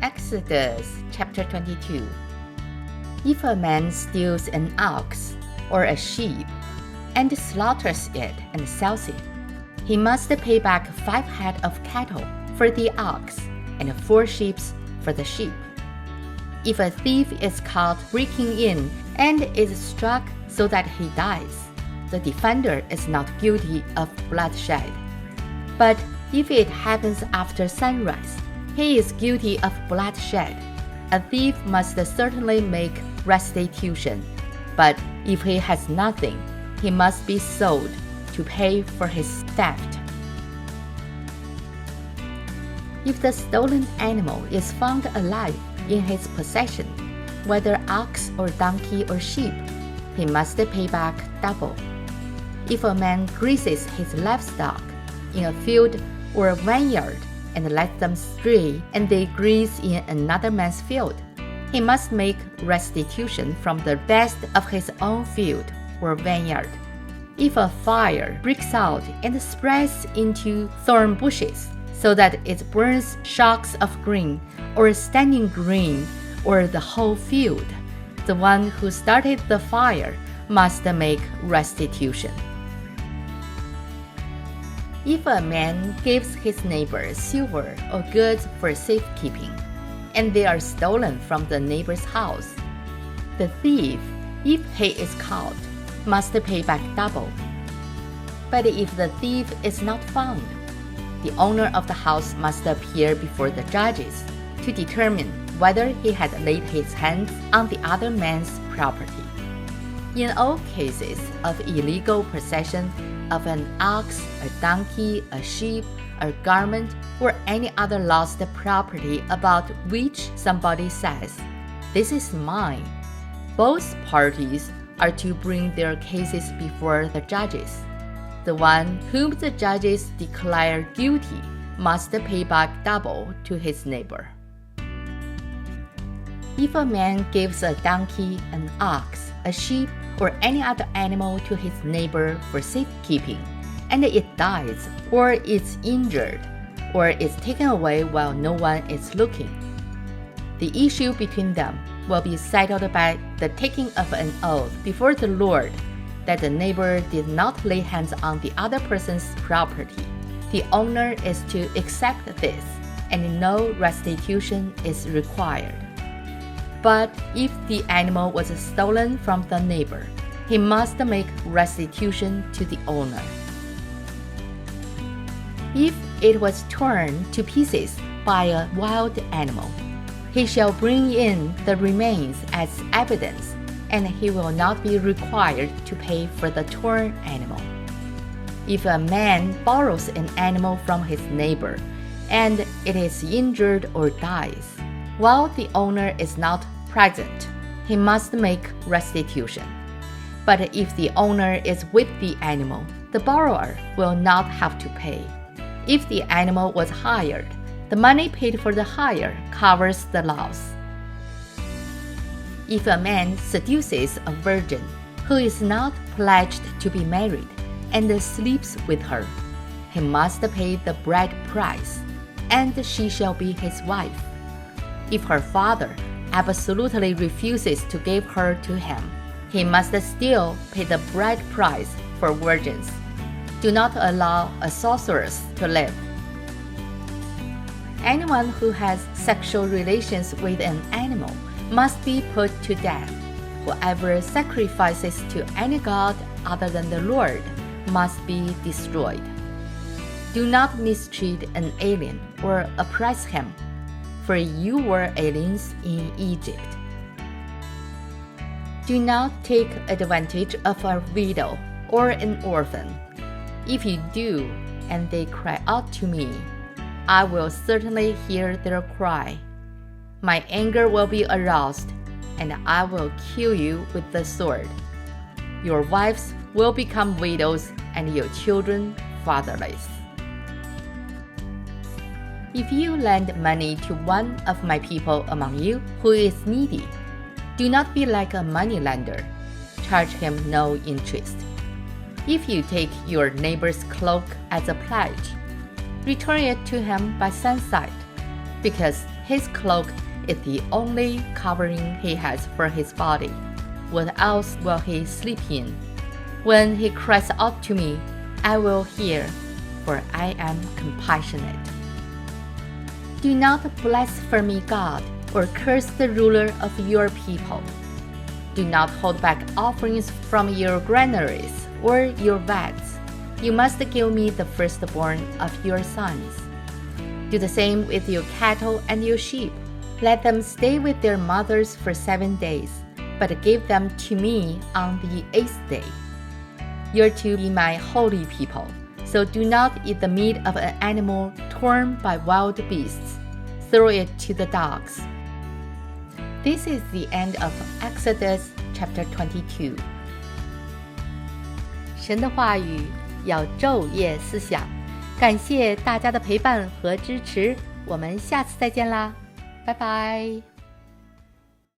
Exodus chapter 22. If a man steals an ox or a sheep and slaughters it and sells it, he must pay back 5 head of cattle for the ox and 4 sheep for the sheep. If a thief is caught breaking in and is struck so that he dies, the defender is not guilty of bloodshed. But if it happens after sunrise, he is guilty of bloodshed. A thief must certainly make restitution, but if he has nothing, he must be sold to pay for his theft. If the stolen animal is found alive in his possession, whether ox or donkey or sheep, he must pay back double. If a man grazes his livestock in a field or a vineyard and lets them stray and they graze in another man's field, he must make restitution from the best of his own field or vineyard. If a fire breaks out and spreads into thorn bushes, so that it burns shocks of grain or standing grain or the whole field, the one who started the fire must make restitution. If a man gives his neighbor silver or goods for safekeeping, and they are stolen from the neighbor's house, the thief, if he is caught, must pay back double. But if the thief is not found, the owner of the house must appear before the judges to determine whether he had laid his hands on the other man's property. In all cases of illegal possession of an ox, a donkey, a sheep, a garment, or any other lost property about which somebody says, "This is mine," both parties are to bring their cases before the judges. The one whom the judges declare guilty must pay back double to his neighbor. If a man gives a donkey, an ox, a sheep, or any other animal to his neighbor for safekeeping, and it dies, or is injured, or is taken away while no one is looking, the issue between them will be settled by the taking of an oath before the Lord that the neighbor did not lay hands on the other person's property. The owner is to accept this, and no restitution is required. But if the animal was stolen from the neighbor, he must make restitution to the owner. If it was torn to pieces by a wild animal, he shall bring in the remains as evidence, and he will not be required to pay for the torn animal. If a man borrows an animal from his neighbor, and it is injured or dies, while the owner is not present, he must make restitution. But if the owner is with the animal, the borrower will not have to pay. If the animal was hired, the money paid for the hire covers the loss. If a man seduces a virgin who is not pledged to be married and sleeps with her, he must pay the bride price, and she shall be his wife. If her father absolutely refuses to give her to him, he must still pay the bride price for virgins. Do not allow a sorceress to live. Anyone who has sexual relations with an animal must be put to death. Whoever sacrifices to any god other than the Lord must be destroyed. Do not mistreat an alien or oppress him, for you were aliens in Egypt. Do not take advantage of a widow or an orphan. If you do, and they cry out to me, I will certainly hear their cry. My anger will be aroused, and I will kill you with the sword. Your wives will become widows, and your children fatherless. If you lend money to one of my people among you who is needy, do not be like a moneylender. Charge him no interest. If you take your neighbor's cloak as a pledge, return it to him by sunset. because his cloak is the only covering he has for his body. What else will he sleep in? When he cries out to me, I will hear, for I am compassionate. Do not blaspheme God or curse the ruler of your people. Do not hold back offerings from your granaries or your vats. You must give me the firstborn of your sons. Do the same with your cattle and your sheep. Let them stay with their mothers for 7 days, but give them to me on the 8th day. You're to be my holy people, so do not eat the meat of an animal torn by wild beasts. Throw it to the dogs. This is the end of Exodus chapter 22. 神的话语要昼夜思想，感谢大家的陪伴和支持，我们下次再见啦，拜拜。